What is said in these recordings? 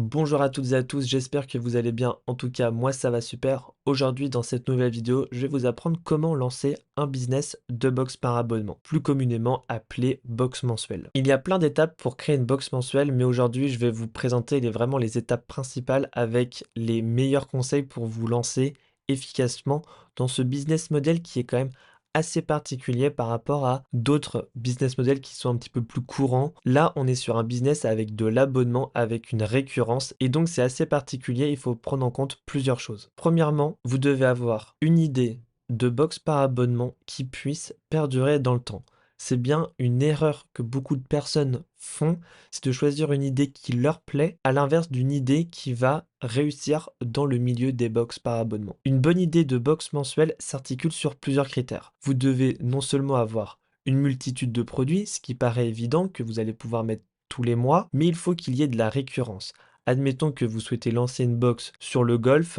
Bonjour à toutes et à tous, j'espère que vous allez bien. En tout cas, moi ça va super. Aujourd'hui, dans cette nouvelle vidéo, je vais vous apprendre comment lancer un business de box par abonnement, plus communément appelé box mensuelle. Il y a plein d'étapes pour créer une box mensuelle, mais aujourd'hui, je vais vous présenter vraiment les étapes principales avec les meilleurs conseils pour vous lancer efficacement dans ce business model qui est quand même assez particulier par rapport à d'autres business models qui sont un petit peu plus courants. Là, on est sur un business avec de l'abonnement, avec une récurrence, et donc c'est assez particulier, il faut prendre en compte plusieurs choses. Premièrement, vous devez avoir une idée de box par abonnement qui puisse perdurer dans le temps. C'est bien une erreur que beaucoup de personnes font, c'est de choisir une idée qui leur plaît, à l'inverse d'une idée qui va réussir dans le milieu des box par abonnement. Une bonne idée de box mensuelle s'articule sur plusieurs critères. Vous devez non seulement avoir une multitude de produits, ce qui paraît évident que vous allez pouvoir mettre tous les mois, mais il faut qu'il y ait de la récurrence. Admettons que vous souhaitez lancer une box sur le golf.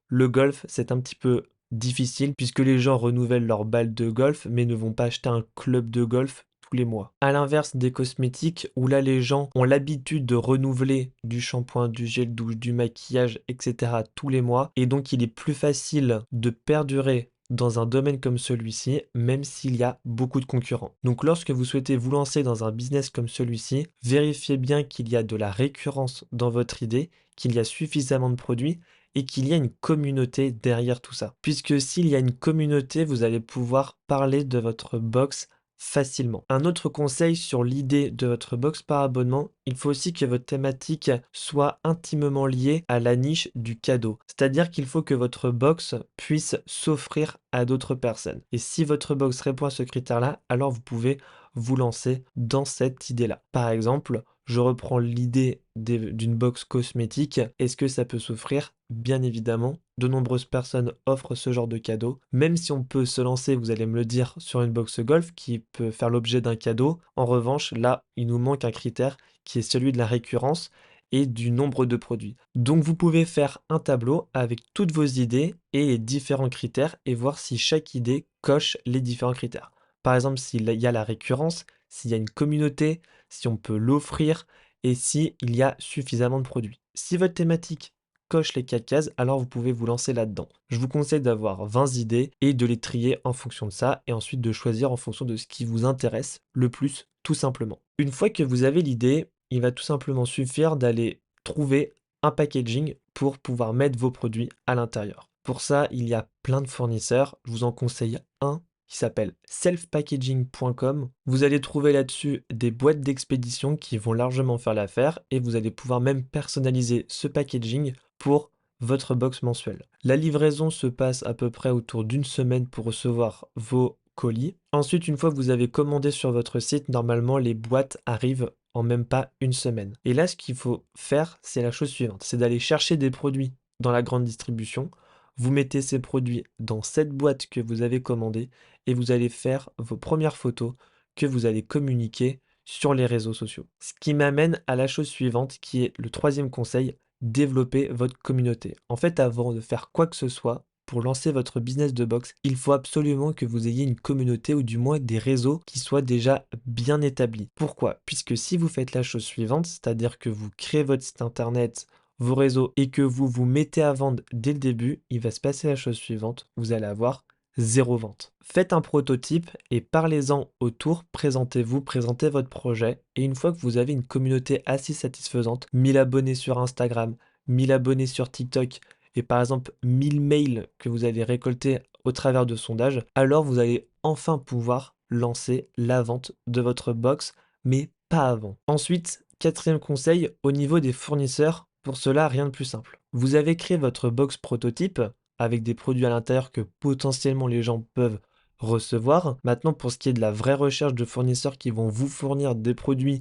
Le golf, c'est un petit peu difficile puisque les gens renouvellent leur balle de golf mais ne vont pas acheter un club de golf tous les mois. À l'inverse des cosmétiques où là les gens ont l'habitude de renouveler du shampoing, du gel douche, du maquillage, etc. tous les mois et donc il est plus facile de perdurer dans un domaine comme celui-ci, même s'il y a beaucoup de concurrents. Donc lorsque vous souhaitez vous lancer dans un business comme celui-ci, vérifiez bien qu'il y a de la récurrence dans votre idée, qu'il y a suffisamment de produits et qu'il y a une communauté derrière tout ça. Puisque s'il y a une communauté, vous allez pouvoir parler de votre box facilement. Un autre conseil sur l'idée de votre box par abonnement, il faut aussi que votre thématique soit intimement liée à la niche du cadeau. C'est-à-dire qu'il faut que votre box puisse s'offrir à d'autres personnes. Et si votre box répond à ce critère-là, alors vous pouvez vous lancer dans cette idée-là. Par exemple, je reprends l'idée d'une box cosmétique. Est-ce que ça peut s'offrir? Bien évidemment, de nombreuses personnes offrent ce genre de cadeau. Même si on peut se lancer, vous allez me le dire, sur une box golf qui peut faire l'objet d'un cadeau. En revanche, là, il nous manque un critère qui est celui de la récurrence et du nombre de produits. Donc vous pouvez faire un tableau avec toutes vos idées et les différents critères et voir si chaque idée coche les différents critères. Par exemple, s'il y a la récurrence, s'il y a une communauté, si on peut l'offrir et s'il y a suffisamment de produits. Si votre thématique coche les 4 cases, alors vous pouvez vous lancer là-dedans. Je vous conseille d'avoir 20 idées et de les trier en fonction de ça et ensuite de choisir en fonction de ce qui vous intéresse le plus, tout simplement. Une fois que vous avez l'idée, il va tout simplement suffire d'aller trouver un packaging pour pouvoir mettre vos produits à l'intérieur. Pour ça, il y a plein de fournisseurs. Je vous en conseille un qui s'appelle selfpackaging.com. Vous allez trouver là-dessus des boîtes d'expédition qui vont largement faire l'affaire et vous allez pouvoir même personnaliser ce packaging pour votre box mensuelle. La livraison se passe à peu près autour d'une semaine pour recevoir vos colis. Ensuite, une fois que vous avez commandé sur votre site, normalement les boîtes arrivent en même pas une semaine. Et là, ce qu'il faut faire, c'est la chose suivante, c'est d'aller chercher des produits dans la grande distribution. Vous mettez ces produits dans cette boîte que vous avez commandée et vous allez faire vos premières photos que vous allez communiquer sur les réseaux sociaux. Ce qui m'amène à la chose suivante qui est le troisième conseil, développer votre communauté. En fait, avant de faire quoi que ce soit, pour lancer votre business de box, il faut absolument que vous ayez une communauté ou du moins des réseaux qui soient déjà bien établis. Pourquoi? Puisque si vous faites la chose suivante, c'est-à-dire que vous créez votre site internet, vos réseaux et que vous vous mettez à vendre dès le début, il va se passer la chose suivante, vous allez avoir zéro vente. Faites un prototype et parlez-en autour, présentez-vous, présentez votre projet et une fois que vous avez une communauté assez satisfaisante, 1000 abonnés sur Instagram, 1000 abonnés sur TikTok et par exemple 1000 mails que vous allez récolter au travers de sondages, alors vous allez enfin pouvoir lancer la vente de votre box, mais pas avant. Ensuite, quatrième conseil, au niveau des fournisseurs, pour cela, rien de plus simple. Vous avez créé votre box prototype avec des produits à l'intérieur que potentiellement les gens peuvent recevoir. Maintenant, pour ce qui est de la vraie recherche de fournisseurs qui vont vous fournir des produits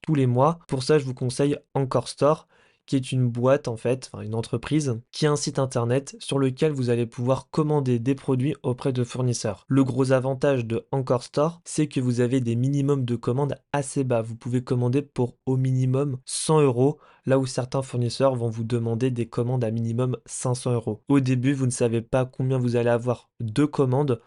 tous les mois, pour ça, je vous conseille Encore Store, qui est une boîte en fait, enfin une entreprise, qui a un site internet sur lequel vous allez pouvoir commander des produits auprès de fournisseurs. Le gros avantage de Encore Store, c'est que vous avez des minimums de commandes assez bas. Vous pouvez commander pour au minimum 100 euros, là où certains fournisseurs vont vous demander des commandes à minimum 500 euros. Au début, vous ne savez pas combien vous allez avoir de commandes.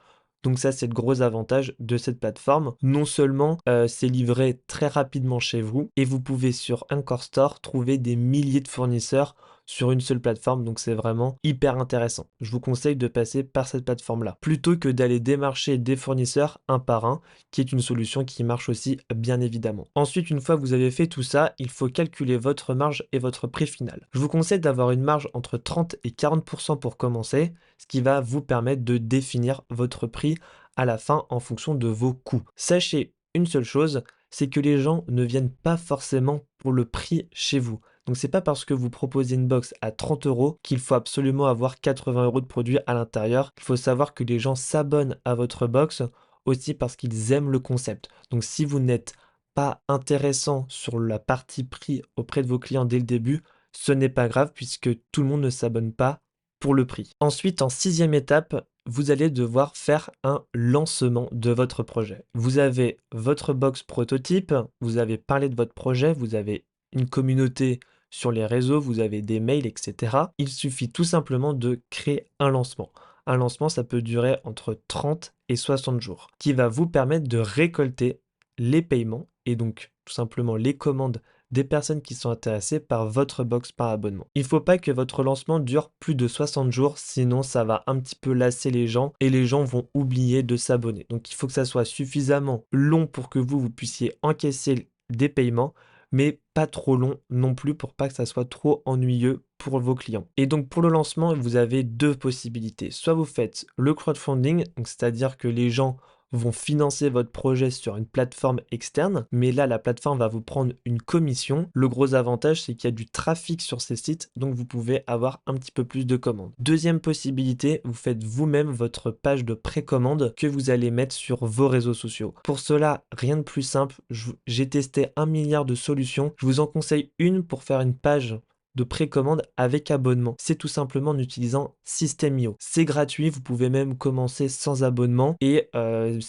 Donc ça, c'est le gros avantage de cette plateforme. Non seulement c'est livré très rapidement chez vous et vous pouvez sur Anchor Store trouver des milliers de fournisseurs sur une seule plateforme, donc c'est vraiment hyper intéressant. Je vous conseille de passer par cette plateforme-là, plutôt que d'aller démarcher des fournisseurs un par un, qui est une solution qui marche aussi bien évidemment. Ensuite, une fois que vous avez fait tout ça, il faut calculer votre marge et votre prix final. Je vous conseille d'avoir une marge entre 30 et 40% pour commencer, ce qui va vous permettre de définir votre prix à la fin en fonction de vos coûts. Sachez une seule chose, c'est que les gens ne viennent pas forcément pour le prix chez vous. Donc c'est pas parce que vous proposez une box à 30 euros qu'il faut absolument avoir 80 euros de produits à l'intérieur. Il faut savoir que les gens s'abonnent à votre box aussi parce qu'ils aiment le concept. Donc si vous n'êtes pas intéressant sur la partie prix auprès de vos clients dès le début, ce n'est pas grave puisque tout le monde ne s'abonne pas pour le prix. Ensuite, en sixième étape, vous allez devoir faire un lancement de votre projet. Vous avez votre box prototype, vous avez parlé de votre projet, vous avez une communauté sur les réseaux, vous avez des mails, etc. Il suffit tout simplement de créer un lancement. Un lancement, ça peut durer entre 30 et 60 jours, qui va vous permettre de récolter les paiements et donc tout simplement les commandes des personnes qui sont intéressées par votre box par abonnement. Il ne faut pas que votre lancement dure plus de 60 jours, sinon ça va un petit peu lasser les gens et les gens vont oublier de s'abonner. Donc il faut que ça soit suffisamment long pour que vous puissiez encaisser des paiements, mais pas trop long non plus pour pas que ça soit trop ennuyeux pour vos clients. Et donc pour le lancement, vous avez deux possibilités. Soit vous faites le crowdfunding, c'est-à-dire que les gens vont financer votre projet sur une plateforme externe, mais là, la plateforme va vous prendre une commission. Le gros avantage, c'est qu'il y a du trafic sur ces sites, donc vous pouvez avoir un petit peu plus de commandes. Deuxième possibilité, vous faites vous-même votre page de précommande que vous allez mettre sur vos réseaux sociaux. Pour cela, rien de plus simple, j'ai testé 1 milliard de solutions. Je vous en conseille une pour faire une page de précommande avec abonnement. C'est tout simplement en utilisant System.io. C'est gratuit, vous pouvez même commencer sans abonnement et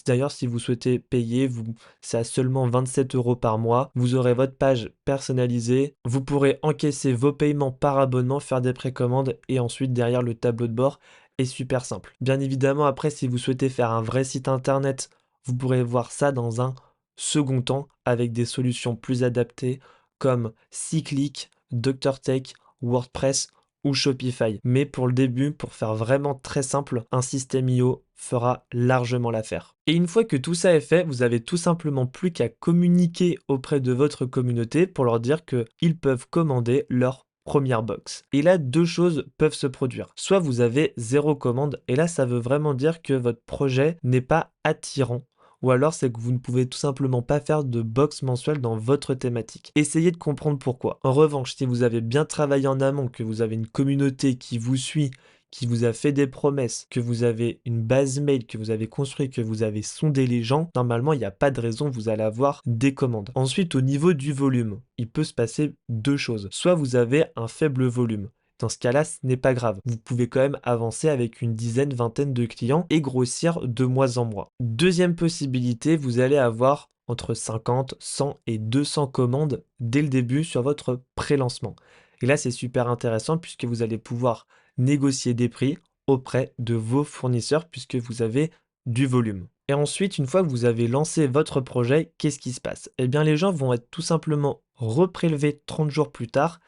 d'ailleurs si vous souhaitez payer, c'est à seulement 27 euros par mois. Vous aurez votre page personnalisée, vous pourrez encaisser vos paiements par abonnement, faire des précommandes et ensuite derrière le tableau de bord est super simple. Bien évidemment après si vous souhaitez faire un vrai site internet, vous pourrez voir ça dans un second temps avec des solutions plus adaptées comme Cyclic, Dr. Tech, WordPress ou Shopify. Mais pour le début, pour faire vraiment très simple, un système IO fera largement l'affaire. Et une fois que tout ça est fait, vous avez tout simplement plus qu'à communiquer auprès de votre communauté pour leur dire qu'ils peuvent commander leur première box. Et là, deux choses peuvent se produire. Soit vous avez zéro commande, et là, ça veut vraiment dire que votre projet n'est pas attirant ou alors c'est que vous ne pouvez tout simplement pas faire de box mensuelle dans votre thématique. Essayez de comprendre pourquoi. En revanche, si vous avez bien travaillé en amont, que vous avez une communauté qui vous suit, qui vous a fait des promesses, que vous avez une base mail, que vous avez construit, que vous avez sondé les gens, normalement, il n'y a pas de raison, vous allez avoir des commandes. Ensuite, au niveau du volume, il peut se passer deux choses. Soit vous avez un faible volume. Dans ce cas-là, ce n'est pas grave. Vous pouvez quand même avancer avec une dizaine, vingtaine de clients et grossir de mois en mois. Deuxième possibilité, vous allez avoir entre 50, 100 et 200 commandes dès le début sur votre pré-lancement. Et là, c'est super intéressant puisque vous allez pouvoir négocier des prix auprès de vos fournisseurs puisque vous avez du volume. Et ensuite, une fois que vous avez lancé votre projet, qu'est-ce qui se passe? Eh bien, les gens vont être tout simplement reprélevés 30 jours plus tard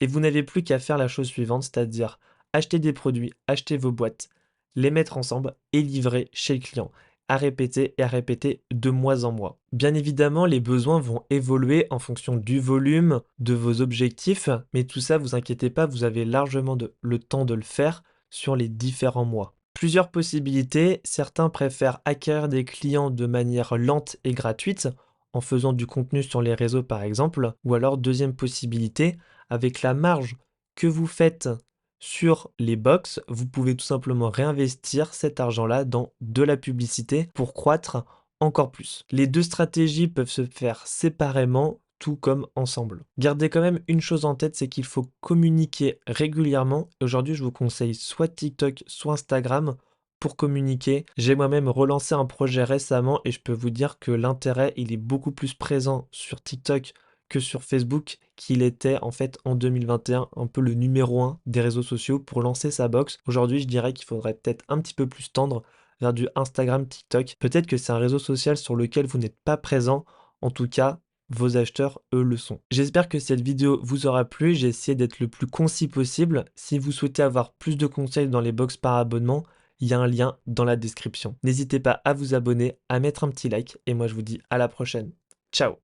et vous n'avez plus qu'à faire la chose suivante, c'est-à-dire acheter des produits, acheter vos boîtes, les mettre ensemble et livrer chez le client, à répéter et à répéter de mois en mois. Bien évidemment, les besoins vont évoluer en fonction du volume, de vos objectifs, mais tout ça, vous inquiétez pas, vous avez largement le temps de le faire sur les différents mois. Plusieurs possibilités, certains préfèrent acquérir des clients de manière lente et gratuite, en faisant du contenu sur les réseaux par exemple, ou alors deuxième possibilité, avec la marge que vous faites sur les box, vous pouvez tout simplement réinvestir cet argent-là dans de la publicité pour croître encore plus. Les deux stratégies peuvent se faire séparément, tout comme ensemble. Gardez quand même une chose en tête, c'est qu'il faut communiquer régulièrement. Aujourd'hui, je vous conseille soit TikTok, soit Instagram pour communiquer. J'ai moi-même relancé un projet récemment et je peux vous dire que l'intérêt, il est beaucoup plus présent sur TikTok que sur Facebook, qu'il était en fait en 2021 un peu le numéro 1 des réseaux sociaux pour lancer sa box. Aujourd'hui, je dirais qu'il faudrait peut-être un petit peu plus tendre vers du Instagram, TikTok. Peut-être que c'est un réseau social sur lequel vous n'êtes pas présent. En tout cas, vos acheteurs, eux, le sont. J'espère que cette vidéo vous aura plu. J'ai essayé d'être le plus concis possible. Si vous souhaitez avoir plus de conseils dans les box par abonnement, il y a un lien dans la description. N'hésitez pas à vous abonner, à mettre un petit like et moi je vous dis à la prochaine. Ciao!